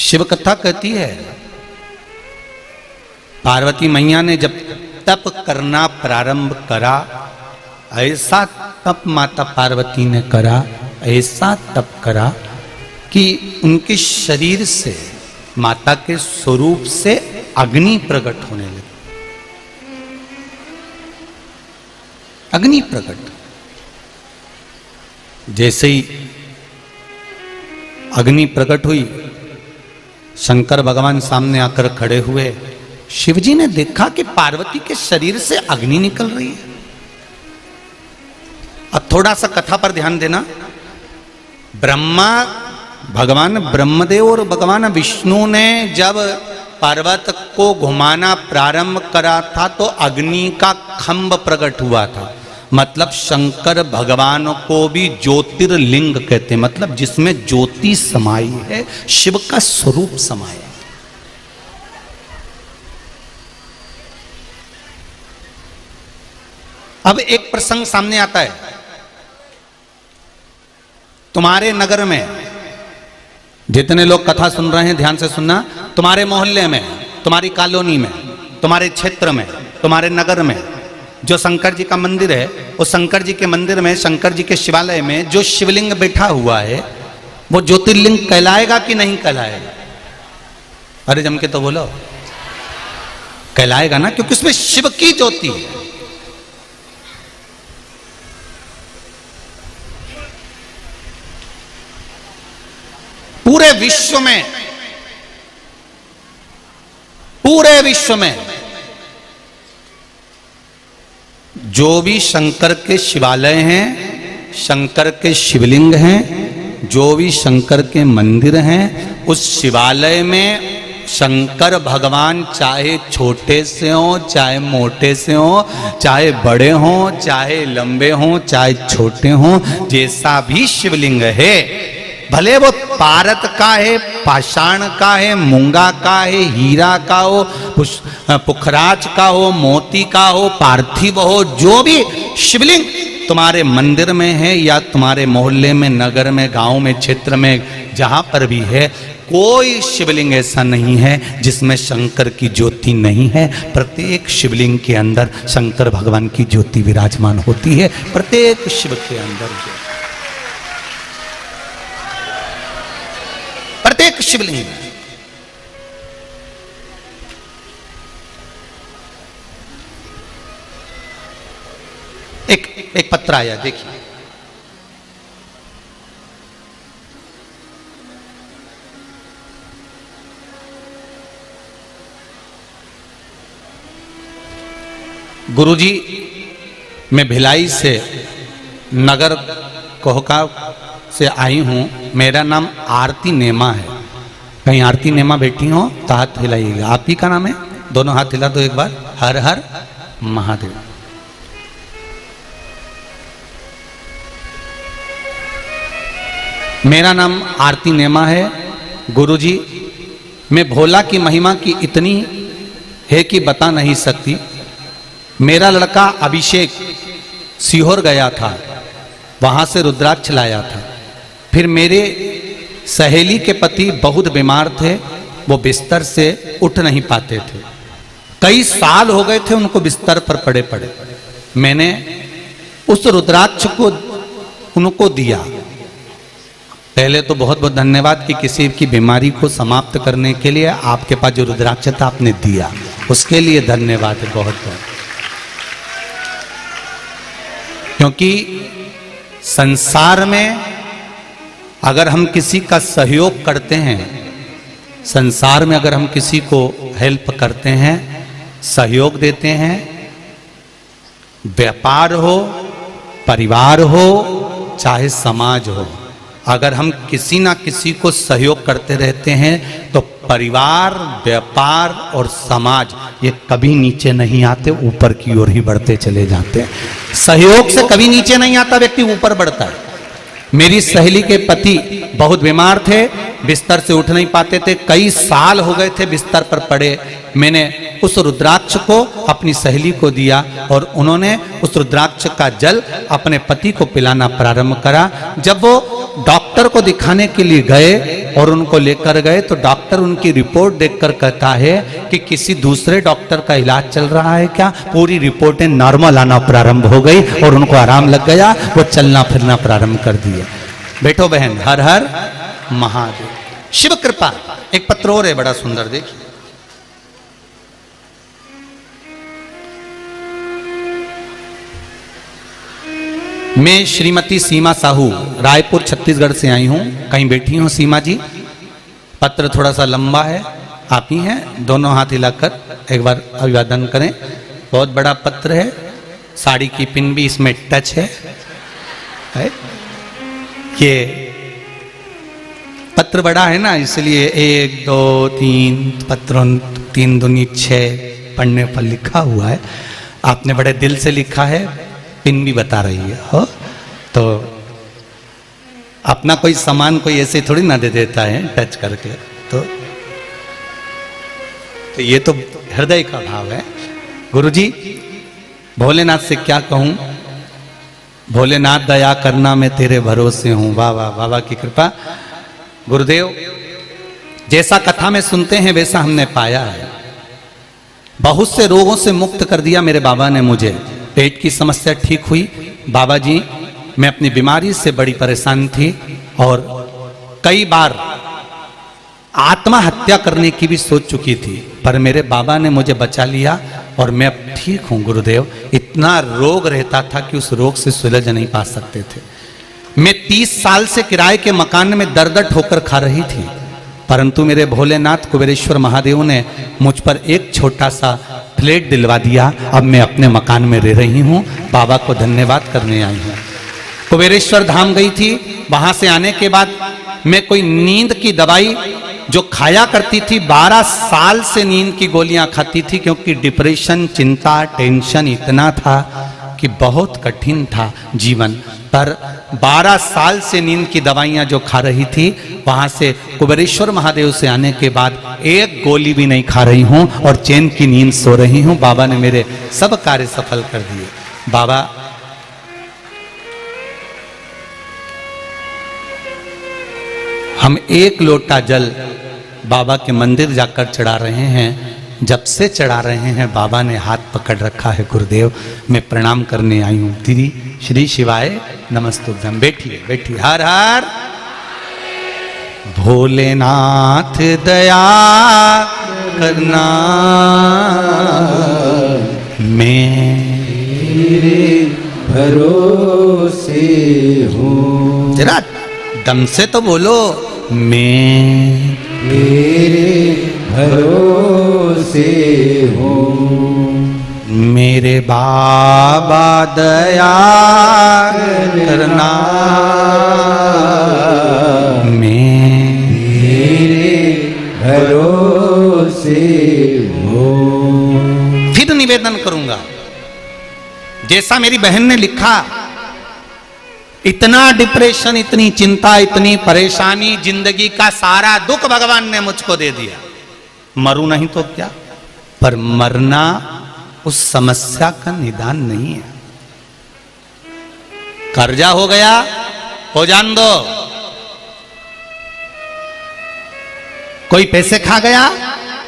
शिव कथा कहती है पार्वती मैया ने जब तप करना प्रारंभ करा, ऐसा तप माता पार्वती ने करा, ऐसा तप करा कि उनके शरीर से, माता के स्वरूप से अग्नि प्रकट होने लगी। अग्नि प्रकट। जैसे ही अग्नि प्रकट हुई, शंकर भगवान सामने आकर खड़े हुए। शिवजी ने देखा कि पार्वती के शरीर से अग्नि निकल रही है। अब थोड़ा सा कथा पर ध्यान देना। ब्रह्मा, भगवान ब्रह्मदेव और भगवान विष्णु ने जब पर्वत को घुमाना प्रारंभ करा था तो अग्नि का खंभ प्रकट हुआ था। मतलब शंकर भगवान को भी ज्योतिर्लिंग कहते हैं, मतलब जिसमें ज्योति समाई है, शिव का स्वरूप समाया। अब एक प्रसंग सामने आता है। तुम्हारे नगर में जितने लोग कथा सुन रहे हैं ध्यान से सुनना, तुम्हारे मोहल्ले में, तुम्हारी कॉलोनी में, तुम्हारे क्षेत्र में, तुम्हारे नगर में जो शंकर जी का मंदिर है, उस शंकर जी के मंदिर में, शंकर जी के शिवालय में जो शिवलिंग बैठा हुआ है वो ज्योतिर्लिंग कहलाएगा कि नहीं कहलाएगा? अरे जम के तो बोलो, कहलाएगा ना, क्योंकि उसमें शिव की ज्योति है। पूरे विश्व में जो भी शंकर के शिवालय हैं, शंकर के शिवलिंग हैं, जो भी शंकर के मंदिर हैं, उस शिवालय में शंकर भगवान चाहे छोटे से हो, चाहे मोटे से हो, चाहे बड़े हो, चाहे लंबे हो, चाहे छोटे हो, जैसा भी शिवलिंग है, भले वो पारत का है, पाषाण का है, मूंगा का है, हीरा का हो, पुखराज का हो, मोती का हो, पार्थिव हो, जो भी शिवलिंग तुम्हारे मंदिर में है या तुम्हारे मोहल्ले में, नगर में, गांव में, क्षेत्र में, जहां पर भी है, कोई शिवलिंग ऐसा नहीं है जिसमें शंकर की ज्योति नहीं है। प्रत्येक शिवलिंग के अंदर शंकर भगवान की ज्योति विराजमान होती है। प्रत्येक शिव के अंदर, प्रत्येक शिवलिंग। एक पत्र आया, देखिए। गुरुजी, मैं भिलाई से नगर कोहका से आई हूं। मेरा नाम आरती नेमा है। कहीं आरती नेमा बैठी हो तो हाथ हिलाइएगा। आप ही का नाम है? दोनों हाथ हिला दो एक बार। हर हर महादेव। मेरा नाम आरती नेमा है। गुरुजी, मैं भोला की महिमा की इतनी है कि बता नहीं सकती। मेरा लड़का अभिषेक सीहोर गया था, वहां से रुद्राक्ष लाया था। फिर मेरे सहेली के पति बहुत बीमार थे, वो बिस्तर से उठ नहीं पाते थे। कई साल हो गए थे उनको बिस्तर पर पड़े पड़े। मैंने उस रुद्राक्ष को उनको दिया। पहले तो बहुत बहुत धन्यवाद कि किसी की बीमारी को समाप्त करने के लिए आपके पास जो रुद्राक्ष था आपने दिया, उसके लिए धन्यवाद है बहुत बहुत। क्योंकि संसार में अगर हम किसी का सहयोग करते हैं, संसार में अगर हम किसी को हेल्प करते हैं, सहयोग देते हैं, व्यापार हो, परिवार हो, चाहे समाज हो, अगर हम किसी ना किसी को सहयोग करते रहते हैं तो परिवार, व्यापार और समाज ये कभी नीचे नहीं आते, ऊपर की ओर ही बढ़ते चले जाते हैं। सहयोग से कभी नीचे नहीं आता, व्यक्ति ऊपर बढ़ता है। मेरी सहेली के पति बहुत बीमार थे, बिस्तर से उठ नहीं पाते थे, कई साल हो गए थे बिस्तर पर पड़े। मैंने उस रुद्राक्ष को अपनी सहेली को दिया और उन्होंने उस रुद्राक्ष का जल अपने पति को पिलाना प्रारंभ करा। जब वो डॉक्टर को दिखाने के लिए गए और उनको लेकर गए तो डॉक्टर उनकी रिपोर्ट देखकर कहता है कि किसी दूसरे डॉक्टर का इलाज चल रहा है क्या? पूरी रिपोर्टें नॉर्मल आना प्रारंभ हो गई और उनको आराम लग गया, वो चलना फिरना प्रारंभ कर दिया। बेटो बहन, हर हर महादेव। शिव कृपा। एक पत्र और है बड़ा सुंदर, देखिए। मैं श्रीमती सीमा साहू रायपुर छत्तीसगढ़ से आई हूं। कहीं बैठी हूं सीमा जी? पत्र थोड़ा सा लंबा है, आप ही हैं, दोनों हाथ हिलाकर एक बार अभिवादन करें। बहुत बड़ा पत्र है, साड़ी की पिन भी इसमें टच है। ये पत्र बड़ा है ना, इसलिए 1 2 3 पत्रों 3 दूनी 6 पढ़ने पर लिखा हुआ है। आपने बड़े दिल से लिखा है, पिन भी बता रही है हो। तो अपना कोई सामान कोई ऐसे थोड़ी ना दे देता है टच करके। तो ये तो हृदय का भाव है। गुरुजी, भोलेनाथ से क्या कहूं? भोलेनाथ दया करना, मैं तेरे भरोसे हूं। वाह वाह, बाबा की कृपा। गुरुदेव, जैसा कथा में सुनते हैं वैसा हमने पाया है। बहुत से रोगों से मुक्त कर दिया मेरे बाबा ने मुझे। पेट की समस्या ठीक हुई। बाबा जी, मैं अपनी बीमारी से बड़ी परेशान थी और कई बार आत्महत्या करने की भी सोच चुकी थी, पर मेरे बाबा ने मुझे बचा लिया और मैं अब ठीक हूं। गुरुदेव, इतना रोग रहता था कि उस रोग से सुलझ नहीं पा सकते थे। मैं 30 साल से किराए के मकान में दर ठोकर खा रही थी, परंतु मेरे भोलेनाथ कुबेरेश्वर महादेव ने मुझ पर एक छोटा सा फ्लैट दिलवा दिया। अब मैं अपने मकान में रह रही हूँ। बाबा को धन्यवाद करने आई हूँ। कुबेरेश्वर धाम गई थी, वहां से आने के बाद मैं कोई नींद की दवाई जो खाया करती थी, 12 साल से नींद की गोलियां खाती थी, क्योंकि डिप्रेशन, चिंता, टेंशन इतना था कि बहुत कठिन था जीवन। पर 12 साल से नींद की दवाइयां जो खा रही थी, वहां से कुबेरेश्वर महादेव से आने के बाद एक गोली भी नहीं खा रही हूं और चैन की नींद सो रही हूं। बाबा ने मेरे सब कार्य सफल कर दिए। बाबा, हम 1 लोटा जल बाबा के मंदिर जाकर चढ़ा रहे हैं। जब से चढ़ा रहे हैं बाबा ने हाथ पकड़ रखा है। गुरुदेव, मैं प्रणाम करने आई हूँ। दीदी, श्री शिवाय नमस्तुभ्यम। बैठिए बैठिए। हर हर भोलेनाथ दया करना, मेरे भरोसे हूँ। जरा दम से तो बोलो। मैं मेरे भरोसे हूँ, मेरे बाबा दया करना, मेरे भरोसे हूँ। फिर निवेदन करूंगा, जैसा मेरी बहन ने लिखा, इतना डिप्रेशन, इतनी चिंता, इतनी परेशानी, जिंदगी का सारा दुख भगवान ने मुझको दे दिया। मरूं नहीं तो क्या, पर मरना उस समस्या का निदान नहीं है। कर्जा हो गया, हो जान दो। कोई पैसे खा गया,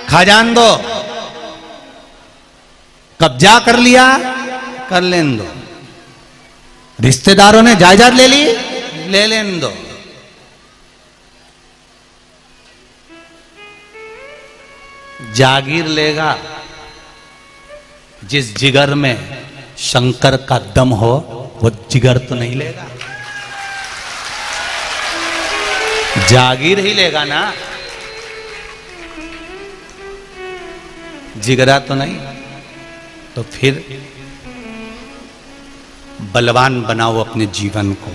खा जान दो। कब्जा कर लिया, कर लेन दो। रिश्तेदारों ने जायदाद ले ली, ले लेन दो। जागीर लेगा जिस जिगर में शंकर का दम हो, वो जिगर तो नहीं लेगा। जागीर ही लेगा ना, जिगरा तो नहीं। तो फिर बलवान बनाओ अपने जीवन को,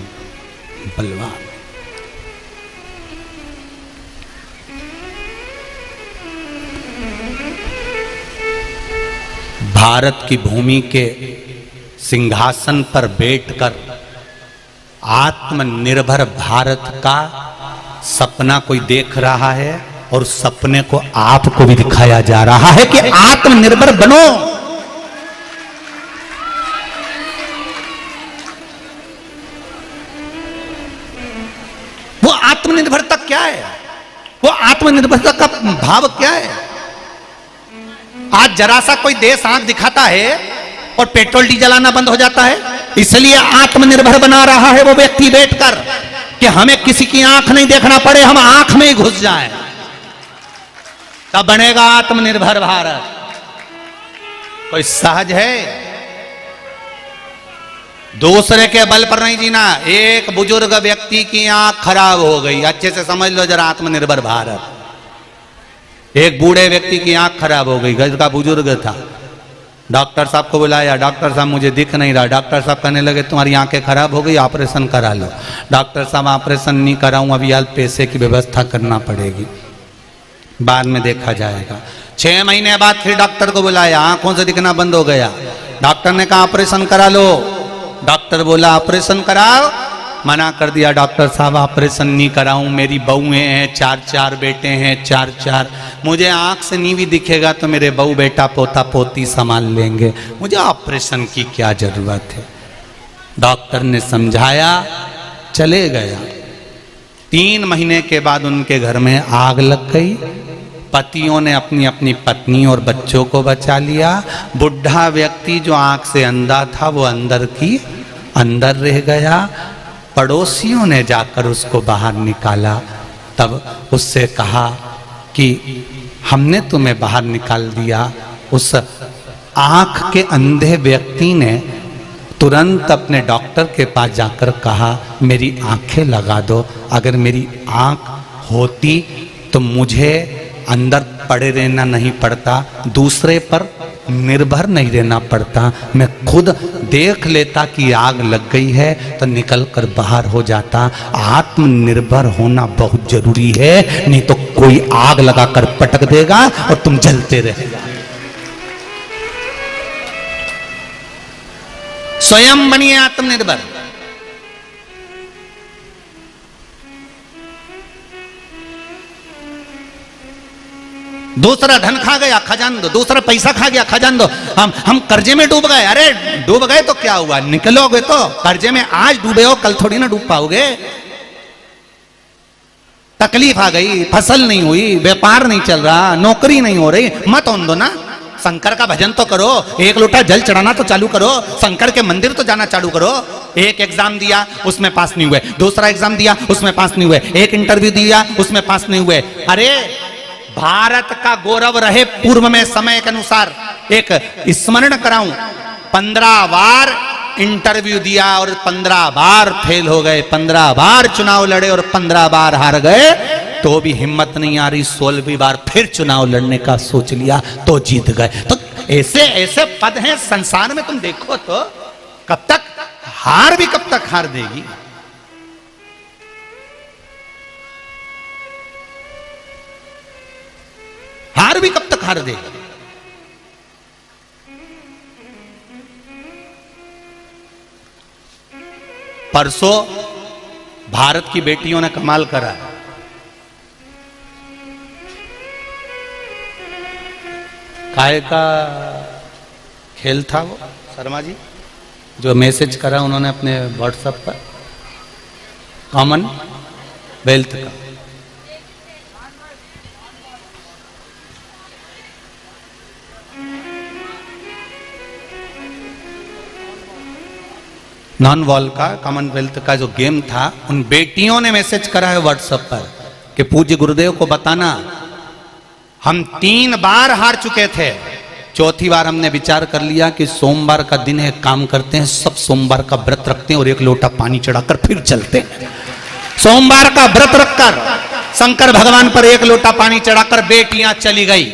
बलवान। भारत की भूमि के सिंहासन पर बैठकर आत्मनिर्भर भारत का सपना कोई देख रहा है और सपने को आपको भी दिखाया जा रहा है कि आत्मनिर्भर बनो। वो आत्मनिर्भरता क्या है? वो आत्मनिर्भरता का भाव क्या है? आज जरा सा कोई देश आंख दिखाता है और पेट्रोल डीजल आना बंद हो जाता है, इसलिए आत्मनिर्भर बना रहा है वो व्यक्ति बैठकर कि हमें किसी की आंख नहीं देखना पड़े, हम आंख में ही घुस जाएं। तब बनेगा आत्मनिर्भर भारत। कोई सहज है? दूसरे के बल पर नहीं जीना। एक बुजुर्ग व्यक्ति की आंख खराब हो गई, अच्छे से समझ लो जरा आत्मनिर्भर भारत। एक बूढ़े व्यक्ति की आंख खराब हो गई, घर का बुजुर्ग था, डॉक्टर साहब को बुलाया, डॉक्टर साहब मुझे दिख नहीं रहा। डॉक्टर साहब कहने लगे तुम्हारी आंखें खराब हो गई, ऑपरेशन करा लो। डॉक्टर साहब ऑपरेशन नहीं कराऊं, अभी यार पैसे की व्यवस्था करना पड़ेगी, बाद में देखा जाएगा। 6 महीने बाद फिर डॉक्टर को बुलाया, आंखों से दिखना बंद हो गया। डॉक्टर ने कहा ऑपरेशन करा लो। डॉक्टर बोला ऑपरेशन कराओ, मना कर दिया डॉक्टर साहब ऑपरेशन नहीं कराऊं, मेरी बहुएं हैं, 4 बेटे हैं, 4, मुझे आंख से नहीं भी दिखेगा तो मेरे बहू बेटा पोता पोती संभाल लेंगे, मुझे ऑपरेशन की क्या जरूरत है। डॉक्टर ने समझाया, चले गया। 3 महीने के बाद उनके घर में आग लग गई। पतियों ने अपनी अपनी पत्नी और बच्चों को बचा लिया। बुढ़ा व्यक्ति जो आंख से अंधा था वो अंदर रह गया। पड़ोसियों ने जाकर उसको बाहर निकाला। तब उससे कहा कि हमने तुम्हें बाहर निकाल दिया। उस आंख के अंधे व्यक्ति ने तुरंत अपने डॉक्टर के पास जाकर कहा मेरी आंखें लगा दो, अगर मेरी आंख होती तो मुझे अंदर पड़े रहना नहीं पड़ता, दूसरे पर निर्भर नहीं रहना पड़ता, मैं खुद देख लेता कि आग लग गई है तो निकल कर बाहर हो जाता। आत्मनिर्भर होना बहुत जरूरी है, नहीं तो कोई आग लगाकर पटक देगा और तुम जलते रहेगा। स्वयं बनिए आत्मनिर्भर। दूसरा धन खा गया, खजान दो। दूसरा पैसा खा गया, खजान दो। हम कर्जे में डूब गए। अरे डूब गए तो क्या हुआ, निकलोगे तो। कर्जे में आज डूबे हो, कल थोड़ी ना डूब पाओगे। तकलीफ आ गई, फसल नहीं हुई, व्यापार नहीं चल रहा, नौकरी नहीं हो रही, मत ओन दो ना। शंकर का भजन तो करो, एक लोटा जल चढ़ाना तो चालू करो, शंकर के मंदिर तो जाना चालू करो। एक एग्जाम दिया उसमें पास नहीं हुए, दूसरा एग्जाम दिया उसमें पास नहीं हुए, एक इंटरव्यू दिया उसमें पास नहीं हुए। अरे भारत का गौरव रहे पूर्व में समय के अनुसार एक स्मरण कराऊं, 15 बार इंटरव्यू दिया और 15 बार फेल हो गए, 15 बार चुनाव लड़े और 15 बार हार गए, तो भी हिम्मत नहीं आ रही। 16वीं बार फिर चुनाव लड़ने का सोच लिया तो जीत गए। तो ऐसे ऐसे पद हैं संसार में, तुम देखो तो कब तक हार भी कब तक हार देगी। हार भी कब तक हार देगी। परसों भारत की बेटियों ने कमाल करा। काय का खेल था वो, शर्मा जी जो मैसेज करा उन्होंने अपने व्हाट्सएप पर, कॉमनवेल्थ का। नॉन वॉल का, कॉमनवेल्थ का जो गेम था, उन बेटियों ने मैसेज करा है व्हाट्सएप पर कि पूज्य गुरुदेव को बताना हम 3 बार हार चुके थे, 4थी बार हमने विचार कर लिया कि सोमवार का दिन है, काम करते हैं, सब सोमवार का व्रत रखते हैं और 1 लोटा पानी चढ़ाकर फिर चलते हैं। सोमवार का व्रत रखकर शंकर भगवान पर 1 लोटा पानी चढ़ाकर बेटियां चली गई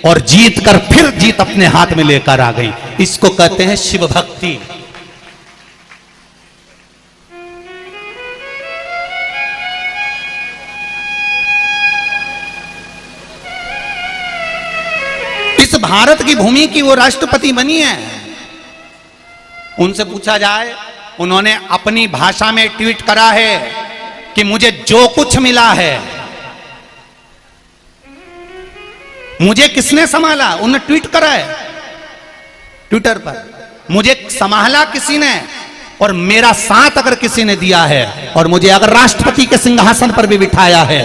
और जीत कर फिर जीत अपने हाथ में लेकर आ गई। इसको कहते हैं शिव भक्ति। इस भारत की भूमि की वो राष्ट्रपति बनी है। उनसे पूछा जाए, उन्होंने अपनी भाषा में ट्वीट करा है कि मुझे जो कुछ मिला है, मुझे किसने संभाला? उन्होंने ट्वीट करा है ट्विटर पर, मुझे संभाला किसी ने, और मेरा साथ अगर किसी ने दिया है, और मुझे अगर राष्ट्रपति के सिंहासन पर भी बिठाया है,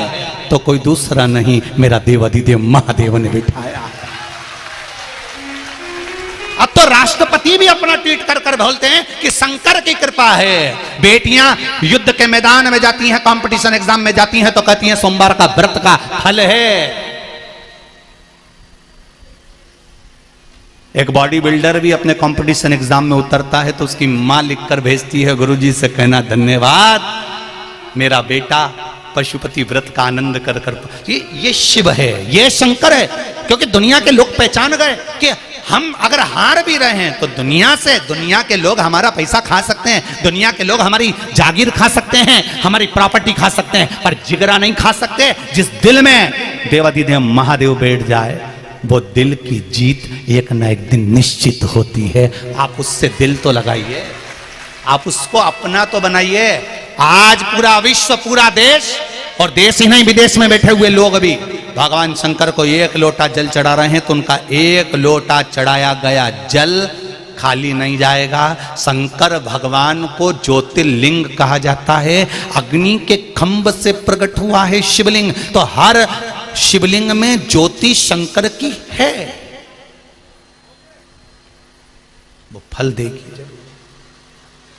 तो कोई दूसरा नहीं, मेरा देवाधिदेव महादेव ने बिठाया है। अब तो राष्ट्रपति भी अपना ट्वीट कर कर बोलते हैं कि शंकर की कृपा है। बेटियां युद्ध के मैदान में जाती हैं, कंपटीशन एग्जाम में जाती हैं, तो कहती हैं सोमवार का व्रत का फल है। एक बॉडी बिल्डर भी अपने कंपटीशन एग्जाम में उतरता है तो उसकी मां लिखकर भेजती है, गुरुजी से कहना धन्यवाद, मेरा बेटा पशुपति व्रत का आनंद कर कर। ये शिव है, ये शंकर है। क्योंकि दुनिया के लोग पहचान गए कि हम अगर हार भी रहे हैं तो दुनिया के लोग हमारा पैसा खा सकते हैं, दुनिया के लोग हमारी जागीर खा सकते हैं, हमारी प्रॉपर्टी खा सकते हैं, पर जिगरा नहीं खा सकते। जिस दिल में देवाधिदेव महादेव बैठ जाए, वो दिल की जीत एक न एक दिन निश्चित होती है। आप उससे दिल तो लगाइए, आप उसको अपना तो बनाइए। आज पूरा विश्व, पूरा देश, और देश ही नहीं विदेश में बैठे हुए लोग भी भगवान शंकर को एक लोटा जल चढ़ा रहे हैं, तो उनका एक लोटा चढ़ाया गया जल खाली नहीं जाएगा। शंकर भगवान को ज्योतिर्लिंग कहा जाता है। अग्नि के खंभ से प्रकट हुआ है शिवलिंग, तो हर शिवलिंग में ज्योति शंकर की है। वो फल देगी,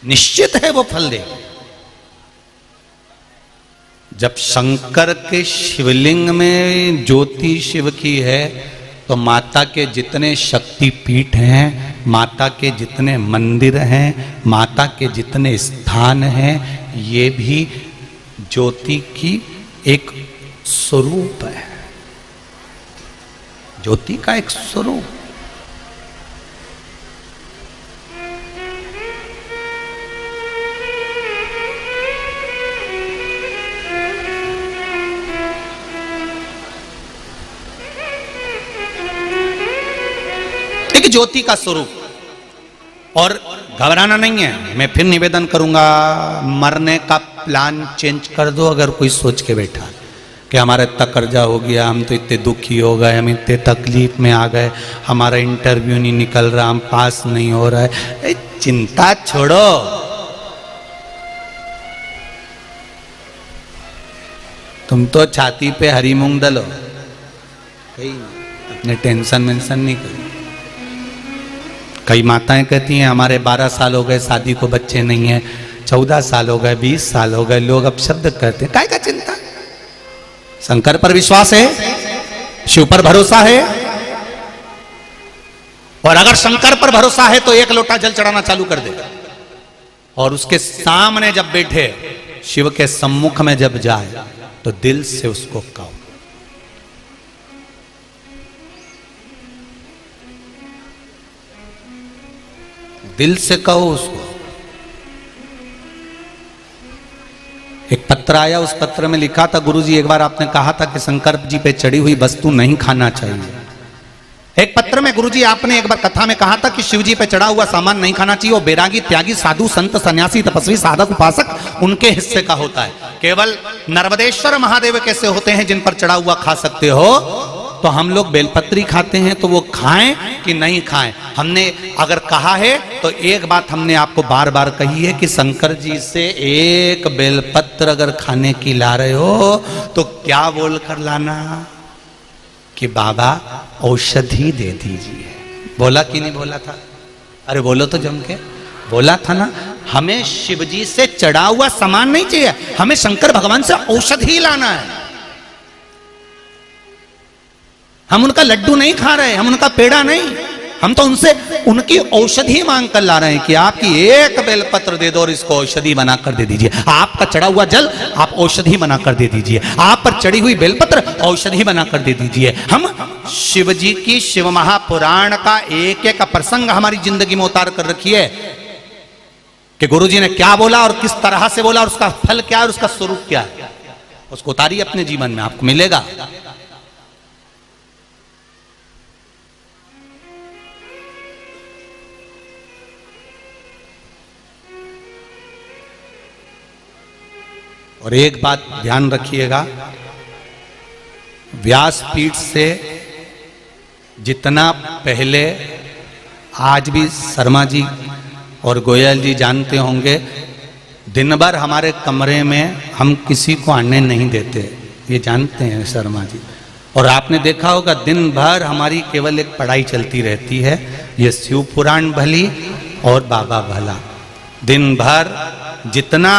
निश्चित है वो फल देगी। जब शंकर के शिवलिंग में ज्योति शिव की है, तो माता के जितने शक्तिपीठ हैं, माता के जितने मंदिर हैं, माता के जितने स्थान हैं, ये भी ज्योति की एक स्वरूप है, ज्योति का एक स्वरूप। एक ज्योति का स्वरूप। और घबराना नहीं है, मैं फिर निवेदन करूंगा, मरने का प्लान चेंज कर दो। अगर कोई सोच के बैठा कि हमारा इतना कर्जा हो गया, हम तो इतने दुखी हो गए, हम इतने तकलीफ में आ गए, हमारा इंटरव्यू नहीं निकल रहा, हम पास नहीं हो रहा है, चिंता छोड़ो। तुम तो छाती पे हरी मूंग डालो, कहीं अपने टेंशन वेंशन नहीं करो। कई माताएं कहती हैं हमारे 12 साल हो गए शादी को, बच्चे नहीं है, 14 साल हो गए, 20 साल हो गए, लोग अब शब्द कहते हैं, काय का चिंता। शंकर पर विश्वास है, शिव पर भरोसा है, और अगर शंकर पर भरोसा है तो एक लोटा जल चढ़ाना चालू कर दे, और उसके सामने जब बैठे, शिव के सम्मुख में जब जाए, तो दिल से उसको कहो, दिल से कहो उसको। एक पत्र आया, उस पत्र में लिखा था, गुरुजी एक बार आपने कहा था कि शंकर जी पे चढ़ी हुई वस्तु नहीं खाना चाहिए। एक पत्र में गुरुजी आपने एक बार कथा में कहा था कि शिव जी पे चढ़ा हुआ सामान नहीं खाना चाहिए, वो बैरागी, त्यागी, साधु, संत, सन्यासी, तपस्वी, साधक, उपासक, उनके हिस्से का होता है। केवल नर्मदेश्वर महादेव कैसे होते हैं जिन पर चढ़ा हुआ खा सकते हो। तो हम लोग बेलपत्री खाते हैं, तो वो खाएं कि नहीं खाएं। हमने अगर कहा है तो एक बात हमने आपको बार बार कही है कि शंकर जी से एक बेलपत्र अगर खाने की ला रहे हो तो क्या बोल कर लाना कि बाबा औषधि दे दीजिए। बोला कि नहीं बोला था? अरे बोलो तो जम के, बोला था ना। हमें शिव जी से चढ़ा हुआ सामान नहीं चाहिए, हमें शंकर भगवान से औषधि लाना है। हम उनका लड्डू नहीं खा रहे, हम उनका पेड़ा नहीं, हम तो उनसे उनकी औषधि मांग कर ला रहे हैं कि आपकी एक बेलपत्र दे दो और इसको औषधि बनाकर दे दीजिए। आपका चढ़ा हुआ जल आप औषधि बनाकर दे दीजिए, आप पर चढ़ी हुई बेलपत्र औषधि बनाकर दे दीजिए। हम शिव जी की शिव महापुराण का एक एक प्रसंग हमारी जिंदगी में उतार कर रखिए कि गुरु जी ने क्या बोला और किस तरह से बोला और उसका फल क्या है और उसका स्वरूप क्या है, उसको उतारिए अपने जीवन में, आपको मिलेगा। और एक बात ध्यान रखिएगा, व्यासपीठ से जितना पहले, आज भी शर्मा जी और गोयल जी जानते होंगे, दिन भर हमारे कमरे में हम किसी को आने नहीं देते, ये जानते हैं शर्मा जी। और आपने देखा होगा दिन भर हमारी केवल एक पढ़ाई चलती रहती है, ये शिव पुराण भली और बाबा भला। दिन भर जितना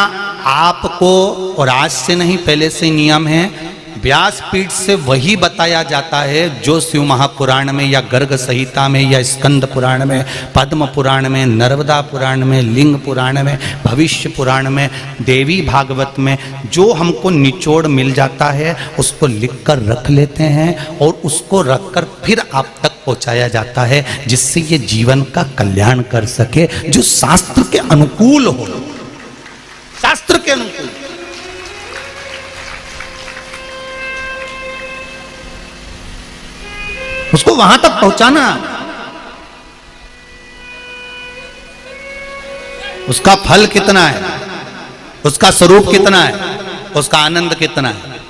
आपको, और आज से नहीं पहले से नियम है, व्यासपीठ से वही बताया जाता है जो शिव महापुराण में या गर्ग संहिता में या स्कंद पुराण में, पद्म पुराण में, नर्मदा पुराण में, लिंग पुराण में, भविष्य पुराण में, देवी भागवत में जो हमको निचोड़ मिल जाता है उसको लिख कर रख लेते हैं और उसको रखकर फिर आप तक पहुंचाया जाता है, जिससे ये जीवन का कल्याण कर सके, जो शास्त्र के अनुकूल हो, शास्त्र के अनुकूल। उसको वहां तक पहुंचाना, उसका फल कितना है, उसका स्वरूप कितना है, उसका आनंद कितना है।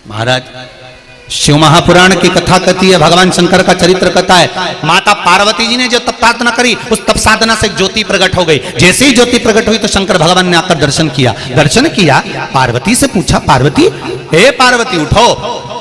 महाराज शिव महापुराण की कथा कहती है, भगवान शंकर का चरित्र कथा है। माता पार्वती जी ने जो तप साधना करी, उस तप साधना से ज्योति प्रकट हो गई। जैसे ही ज्योति प्रकट हुई तो शंकर भगवान ने आकर दर्शन किया। दर्शन किया, पार्वती से पूछा, पार्वती, हे पार्वती उठो,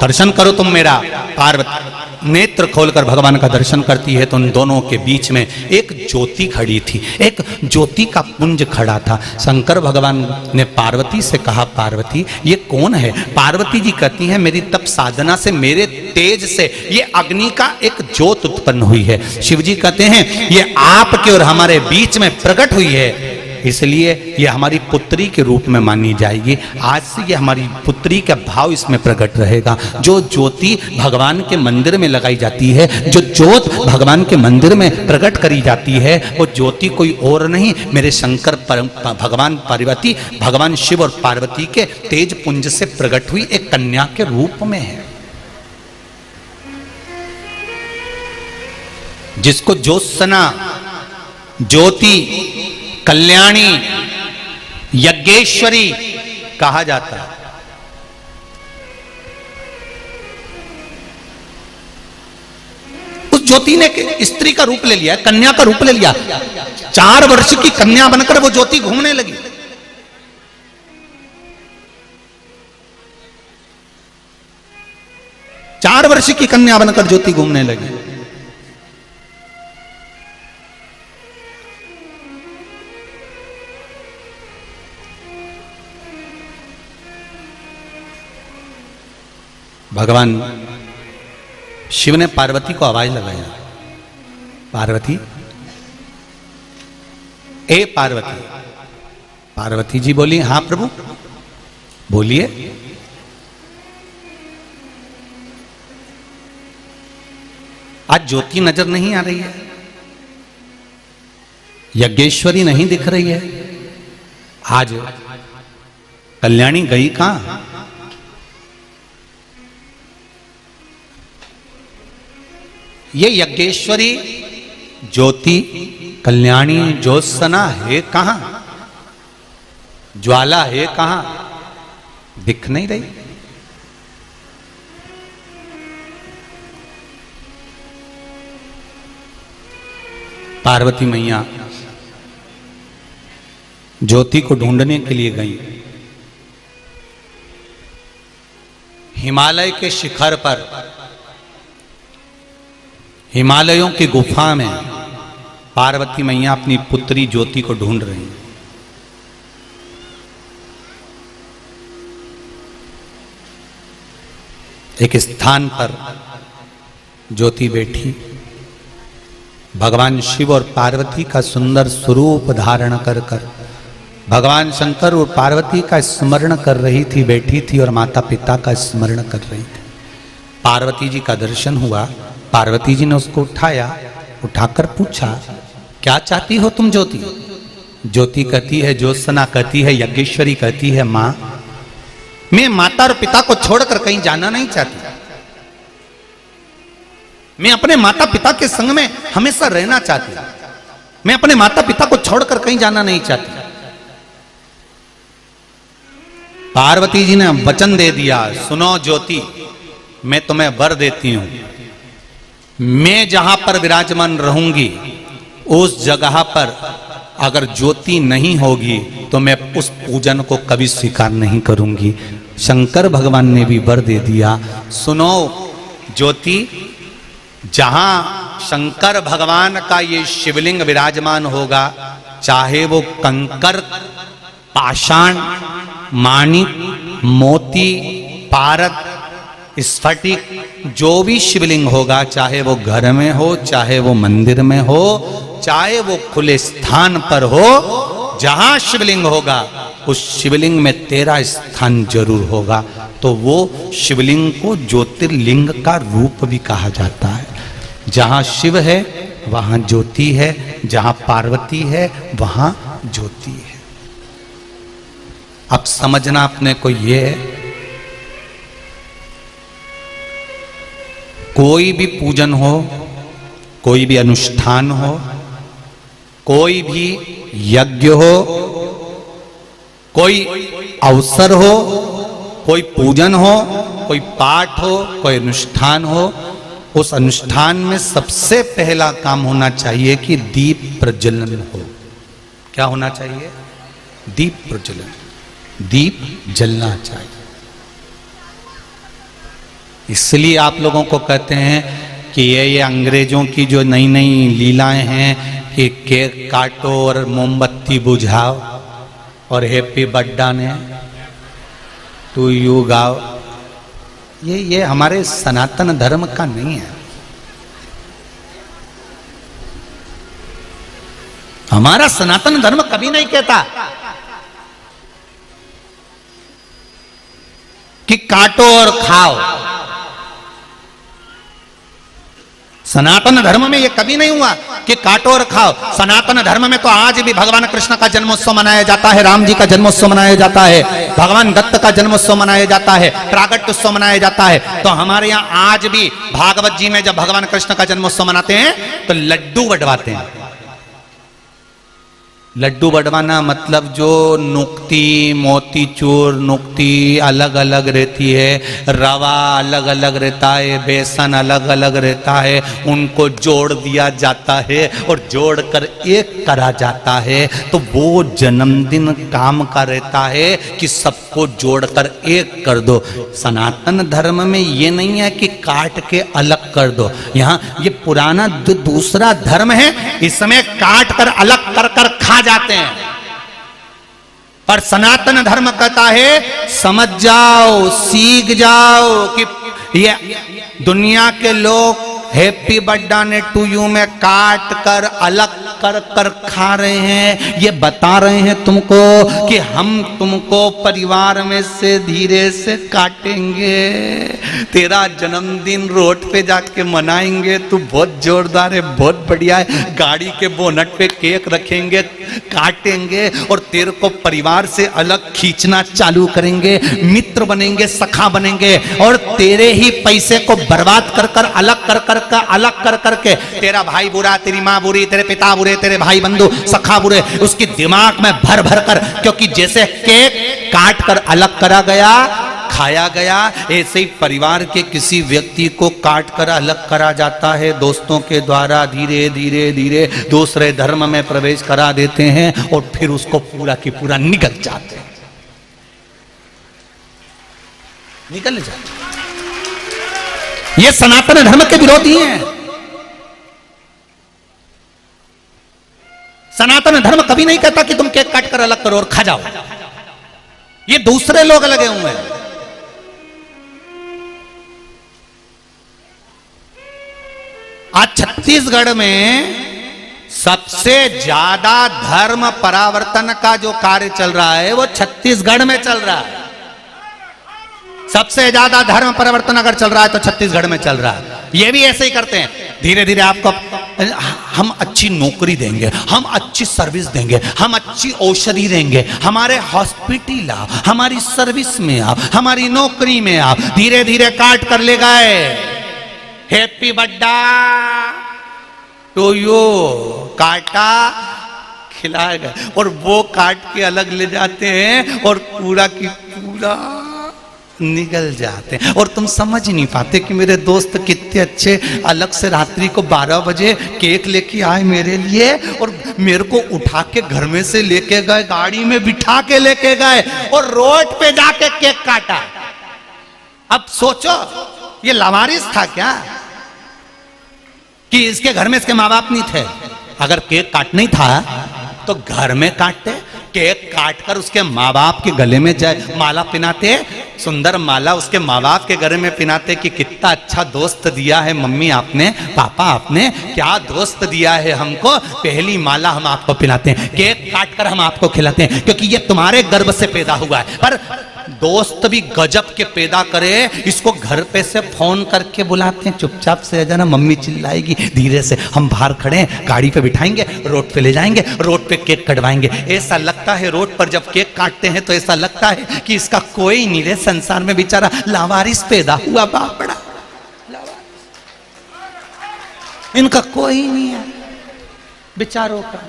दर्शन करो तुम मेरा। पार्वती नेत्र खोलकर भगवान का दर्शन करती है तो उन दोनों के बीच में एक ज्योति खड़ी थी, एक ज्योति का पुंज खड़ा था। शंकर भगवान ने पार्वती से कहा, पार्वती ये कौन है? पार्वती जी कहती हैं, मेरी तप साधना से, मेरे तेज से ये अग्नि का एक ज्योत उत्पन्न हुई है। शिव जी कहते हैं ये आपके और हमारे बीच में प्रकट हुई है, इसलिए ये हमारी पुत्री के रूप में मानी जाएगी। आज से ये हमारी पुत्री का भाव इसमें प्रकट रहेगा। जो ज्योति भगवान के मंदिर में लगाई जाती है, जो ज्योत भगवान के मंदिर में प्रकट करी जाती है, वो ज्योति कोई और नहीं, मेरे शंकर भगवान पार्वती, भगवान शिव और पार्वती के तेज पुंज से प्रकट हुई एक कन्या के रूप में है, जिसको ज्योत्सना, ज्योति, कल्याणी, यज्ञेश्वरी कहा जाता है। उस ज्योति ने स्त्री का रूप ले लिया, कन्या का रूप ले लिया। 4 वर्ष की कन्या बनकर वो ज्योति घूमने लगी। चार वर्ष की कन्या बनकर ज्योति घूमने लगी। भगवान शिव ने पार्वती को आवाज लगाया, पार्वती, ए पार्वती। पार्वती जी बोली, हां प्रभु बोलिए। आज ज्योति नजर नहीं आ रही है, यज्ञेश्वरी नहीं दिख रही है, आज कल्याणी गई कहां? ये यज्ञेश्वरी, ज्योति, कल्याणी, ज्योत्सना है कहां? ज्वाला है कहां? दिख नहीं रही। पार्वती मैया ज्योति को ढूंढने के लिए गई। हिमालय के शिखर पर, हिमालयों की गुफा में पार्वती मैया अपनी पुत्री ज्योति को ढूंढ रही हैं। एक स्थान पर ज्योति बैठी, भगवान शिव और पार्वती का सुंदर स्वरूप धारण कर भगवान शंकर और पार्वती का स्मरण कर रही थी, बैठी थी और माता पिता का स्मरण कर रही थी। पार्वती जी का दर्शन हुआ। पार्वती जी ने उसको उठाया, उठाकर पूछा, क्या चाहती हो तुम ज्योति? ज्योति कहती है, ज्योत्सना कहती है, यज्ञेश्वरी कहती है, मां मैं माता और पिता को छोड़कर कहीं जाना नहीं चाहती। मैं अपने माता पिता के संग में हमेशा रहना चाहती हूं। मैं अपने माता पिता को छोड़कर कहीं जाना नहीं चाहती। पार्वती जी ने वचन दे दिया, सुनो ज्योति, मैं तुम्हें वर देती हूं, मैं जहां पर विराजमान रहूंगी उस जगह पर अगर ज्योति नहीं होगी तो मैं उस पूजन को कभी स्वीकार नहीं करूंगी। शंकर भगवान ने भी वर दे दिया, सुनो ज्योति, जहां शंकर भगवान का ये शिवलिंग विराजमान होगा, चाहे वो कंकर, पाषाण, माणिक, मोती, पारद, स्फटिक, जो भी शिवलिंग होगा, चाहे वो घर में हो, चाहे वो मंदिर में हो, चाहे वो खुले स्थान पर हो, जहां शिवलिंग होगा उस शिवलिंग में तेरा स्थान जरूर होगा। तो वो शिवलिंग को ज्योतिर्लिंग का रूप भी कहा जाता है। जहां शिव है वहां ज्योति है, जहां पार्वती है वहां ज्योति है। अब समझना अपने को ये है, कोई भी पूजन हो, कोई भी अनुष्ठान हो, कोई भी यज्ञ हो, कोई अवसर हो, कोई पूजन हो, कोई पाठ हो, कोई अनुष्ठान हो, उस अनुष्ठान में सबसे पहला काम होना चाहिए कि दीप प्रज्वलन हो। क्या होना चाहिए? दीप प्रज्वलन, दीप जलना चाहिए। इसलिए आप लोगों को कहते हैं कि ये अंग्रेजों की जो नई नई लीलाएं हैं कि केक काटो और मोमबत्ती बुझाओ और हैप्पी बर्थडे ने टू यू गाओ, ये हमारे सनातन धर्म का नहीं है। हमारा सनातन धर्म कभी नहीं कहता कि काटो और खाओ। सनातन धर्म में यह कभी नहीं हुआ कि काटो और खाओ। सनातन धर्म में तो आज भी भगवान कृष्ण का जन्मोत्सव मनाया जाता है, राम जी का जन्मोत्सव मनाया जाता है, भगवान दत्त का जन्मोत्सव मनाया जाता है, प्रागट्योत्सव मनाया जाता है। तो हमारे यहाँ आज भी भागवत जी में जब भगवान कृष्ण का जन्मोत्सव मनाते हैं तो लड्डू बंटवाते हैं। लड्डू बंटवाना मतलब जो नुक्ति, मोतीचूर, नुक्ति अलग अलग रहती है, रवा अलग अलग रहता है, बेसन अलग अलग रहता है, उनको जोड़ दिया जाता है और जोड़कर एक करा जाता है। तो वो जन्मदिन काम का रहता है कि सबको जोड़कर एक कर दो। सनातन धर्म में ये नहीं है कि काट के अलग कर दो। यहाँ ये पुराना जो दूसरा धर्म है इसमें काट कर अलग कर कर खा जाते हैं, पर सनातन धर्म कहता है समझ जाओ, सीख जाओ कि ये दुनिया के लोग हैप्पी बर्थडे टू यू में काट कर अलग कर कर खा रहे हैं। ये बता रहे हैं तुमको कि हम तुमको परिवार में से धीरे से काटेंगे, तेरा जन्मदिन रोड पे जाके मनाएंगे, तू बहुत जोरदार है, बहुत बढ़िया है, गाड़ी के बोनट पे केक रखेंगे, काटेंगे और तेरे को परिवार से अलग खींचना चालू करेंगे, मित्र बनेंगे, सखा बनेंगे और तेरे ही पैसे को बर्बाद कर कर अलग कर करके तेरा भाई बुरा, तेरी माँ बुरी, तेरे पिता बुरे, तेरे भाई बंधु सखा बुरे, उसके दिमाग में भर भर कर, क्योंकि जैसे केक काट कर अलग करा गया, खाया गया, ऐसे ही परिवार के किसी व्यक्ति को काट कर अलग करा जाता है। दोस्तों के द्वारा धीरे धीरे धीरे दूसरे धर्म में प्रवेश करा देते हैं और फिर उसको पूरा की पूरा निगल जाते हैं, निकल जाते हैं। ये सनातन धर्म के विरोधी हैं। सनातन धर्म कभी नहीं कहता कि तुम केक काट कर अलग करो और खा जाओ, ये दूसरे लोग लगे हुए हैं। आज छत्तीसगढ़ में सबसे ज्यादा धर्म परावर्तन का जो कार्य चल रहा है वो छत्तीसगढ़ में चल रहा है। सबसे ज्यादा धर्म परिवर्तन अगर चल रहा है तो छत्तीसगढ़ में चल रहा है। ये भी ऐसे ही करते हैं, धीरे धीरे आपको हम अच्छी नौकरी देंगे, हम अच्छी सर्विस देंगे, हम अच्छी औषधि देंगे, हमारे हॉस्पिटल आओ, हमारी सर्विस में आओ, हमारी नौकरी में आओ। धीरे धीरे काट कर ले गए, हैप्पी बर्थडे टू यू, काटा, खिलाए गए और वो काट के अलग ले जाते हैं और पूरा की पूरा निकल जाते हैं। और तुम समझ नहीं पाते कि मेरे दोस्त कितने अच्छे, अलग से रात्रि को 12 बजे केक लेके आए मेरे लिए और मेरे को उठा के घर में से लेके गए, गाड़ी में बिठा के लेके गए और रोड पे जाके केक काटा। अब सोचो ये लावारिस था क्या कि इसके घर में इसके माँ बाप नहीं थे? अगर केक काटना ही था तो घर में काटते, केक काटकर उसके माँ बाप के गले में जाए माला पिनाते, सुंदर माला उसके माँ बाप के गले में पिनाते कि कितना अच्छा दोस्त दिया है मम्मी आपने, पापा आपने, क्या दोस्त दिया है हमको, पहली माला हम आपको पिनाते हैं, केक काटकर हम आपको खिलाते हैं क्योंकि ये तुम्हारे गर्भ से पैदा हुआ है। पर दोस्त भी गजब के पैदा करे, इसको घर पे से फोन करके बुलाते हैं, चुपचाप से जाना, मम्मी चिल्लाएगी, धीरे से हम बाहर खड़े हैं, गाड़ी पे बिठाएंगे, रोड पे ले जाएंगे, रोड पे केक कटवाएंगे। ऐसा लगता है रोड पर जब केक काटते हैं तो ऐसा लगता है कि इसका कोई नहीं रहे संसार में, बेचारा लावारिस पैदा हुआ, बाप बड़ा इनका कोई नहीं है बेचारों का।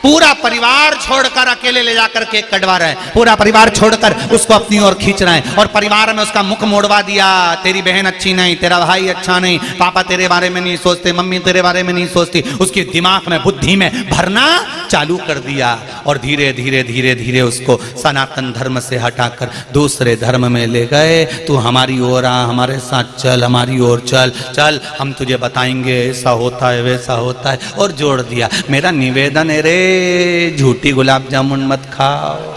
पूरा परिवार छोड़कर अकेले ले जाकर केक कटवा रहे हैं, पूरा परिवार छोड़कर उसको अपनी ओर खींच रहे हैं और परिवार में उसका मुख मोड़वा दिया, तेरी बहन अच्छी नहीं, तेरा भाई अच्छा नहीं, पापा तेरे बारे में नहीं सोचते, मम्मी तेरे बारे में नहीं सोचती, उसके दिमाग में बुद्धि में भरना चालू कर दिया और धीरे धीरे धीरे धीरे उसको सनातन धर्म से हटाकर दूसरे धर्म में ले गए। तू हमारी ओर आ, हमारे साथ चल, हमारी ओर चल, चल हम तुझे बताएंगे ऐसा होता है वैसा होता है, और जोड़ दिया। मेरा निवेदन है रे, झूठी गुलाब जामुन मत खाओ,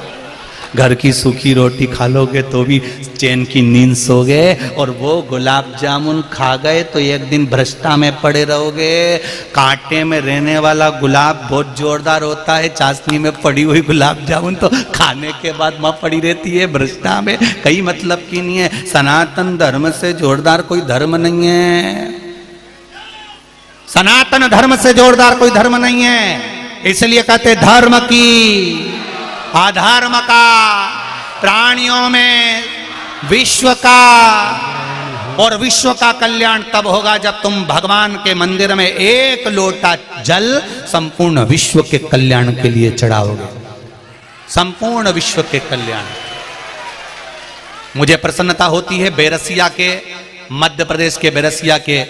घर की सूखी रोटी खा लोगे तो भी चैन की नींद सोगे, और वो गुलाब जामुन खा गए तो एक दिन भ्रष्टा में पड़े रहोगे। कांटे में रहने वाला गुलाब बहुत जोरदार होता है, चाशनी में पड़ी हुई गुलाब जामुन तो खाने के बाद मां पड़ी रहती है भ्रष्टा में, कई मतलब की नहीं है। सनातन धर्म से जोरदार कोई धर्म नहीं है, सनातन धर्म से जोरदार कोई धर्म नहीं है। इसलिए कहते धर्म की अधर्म का, प्राणियों में विश्व का, और विश्व का कल्याण तब होगा जब तुम भगवान के मंदिर में एक लोटा जल संपूर्ण विश्व के कल्याण के लिए चढ़ाओगे, संपूर्ण विश्व के कल्याण। मुझे प्रसन्नता होती है बेरसिया के, मध्य प्रदेश के बेरसिया के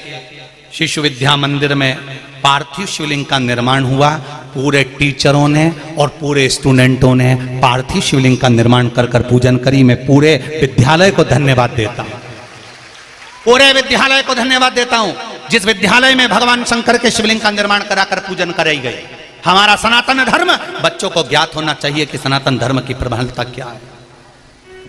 शिशु विद्या मंदिर में पार्थिव शिवलिंग का निर्माण हुआ। पूरे टीचरों ने और पूरे स्टूडेंटों ने पार्थिव शिवलिंग का निर्माण कर कर पूजन करी। मैं पूरे विद्यालय को धन्यवाद देता हूं, पूरे विद्यालय को धन्यवाद देता हूं जिस विद्यालय में भगवान शंकर के शिवलिंग का निर्माण कराकर पूजन कराई गई। हमारा सनातन धर्म, बच्चों को ज्ञात होना चाहिए कि सनातन धर्म की प्रधानता क्या है,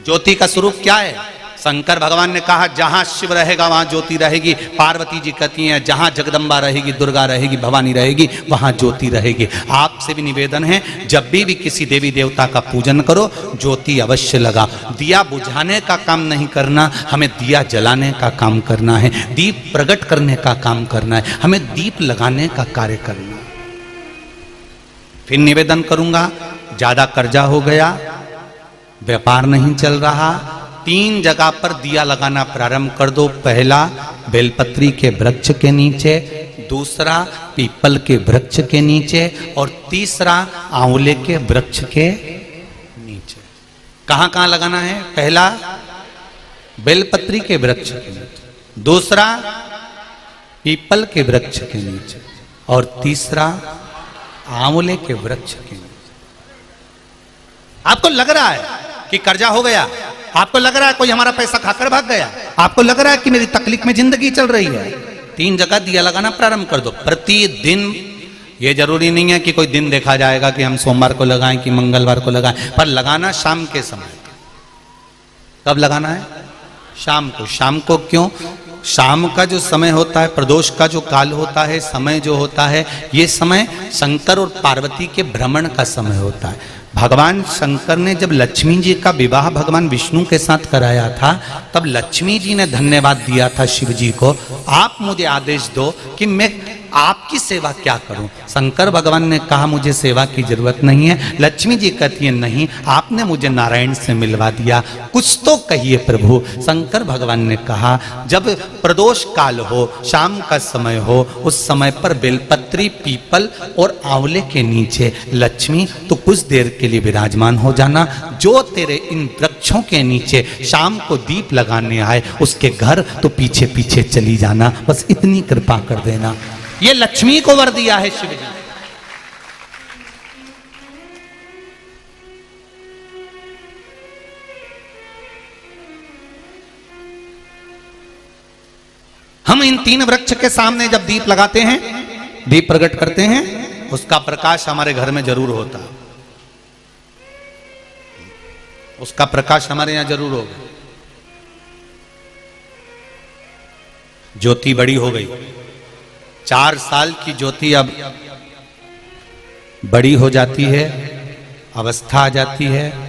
ज्योति का स्वरूप क्या है। शंकर भगवान ने कहा जहां शिव रहेगा वहां ज्योति रहेगी। पार्वती जी कहती हैं जहां जगदम्बा रहेगी, दुर्गा रहेगी, भवानी रहेगी, वहां ज्योति रहेगी। आपसे भी निवेदन है, जब भी किसी देवी देवता का पूजन करो ज्योति अवश्य लगा। दिया बुझाने का काम नहीं करना, हमें दिया जलाने का काम करना है, दीप प्रकट करने का काम करना है, हमें दीप लगाने का कार्य करना है। फिर निवेदन करूंगा, ज्यादा कर्जा हो गया, व्यापार नहीं चल रहा, 3 जगह पर दिया लगाना प्रारंभ कर दो। पहला बेलपत्री के वृक्ष के नीचे, दूसरा पीपल के वृक्ष के नीचे, और तीसरा आंवले के वृक्ष के नीचे। कहां कहां लगाना है? पहला बेलपत्री के वृक्ष के नीचे, दूसरा पीपल के वृक्ष के नीचे, और तीसरा आंवले के वृक्ष के नीचे। आपको लग रहा है कि कर्जा हो गया, आपको लग रहा है कोई हमारा पैसा खाकर भाग गया, आपको लग रहा है कि मेरी तकलीफ में जिंदगी चल रही है, 3 जगह दिया लगाना प्रारंभ कर दो प्रतिदिन। ये जरूरी नहीं है कि कोई दिन देखा जाएगा कि हम सोमवार को लगाएं कि मंगलवार को लगाएं, पर लगाना शाम के समय। कब लगाना है? शाम को। शाम को क्यों? शाम का जो समय होता है, प्रदोष का जो काल होता है, समय जो होता है, ये समय शंकर और पार्वती के भ्रमण का समय होता है। भगवान शंकर ने जब लक्ष्मी जी का विवाह भगवान विष्णु के साथ कराया था, तब लक्ष्मी जी ने धन्यवाद दिया था शिव जी को आप मुझे आदेश दो कि मैं आपकी सेवा क्या करूं। शंकर भगवान ने कहा मुझे सेवा की जरूरत नहीं है। लक्ष्मी जी कहती है नहीं, आपने मुझे नारायण से मिलवा दिया, कुछ तो कहिए प्रभु। शंकर भगवान ने कहा जब प्रदोष काल हो, शाम का समय हो, उस समय पर बेलपत्री, पीपल और आंवले के नीचे लक्ष्मी तो कुछ देर के लिए विराजमान हो जाना। जो तेरे इन वृक्षों के नीचे शाम को दीप लगाने आए उसके घर तो पीछे पीछे चली जाना, बस इतनी कृपा कर देना। ये लक्ष्मी को वर दिया है शिव जी। हम इन 3 वृक्ष के सामने जब दीप लगाते हैं, दीप प्रकट करते हैं, उसका प्रकाश हमारे घर में जरूर होता है। उसका प्रकाश हमारे यहां जरूर होगा। ज्योति बड़ी हो गई, 4 साल की ज्योति अब बड़ी हो जाती है, अवस्था आ जाती है,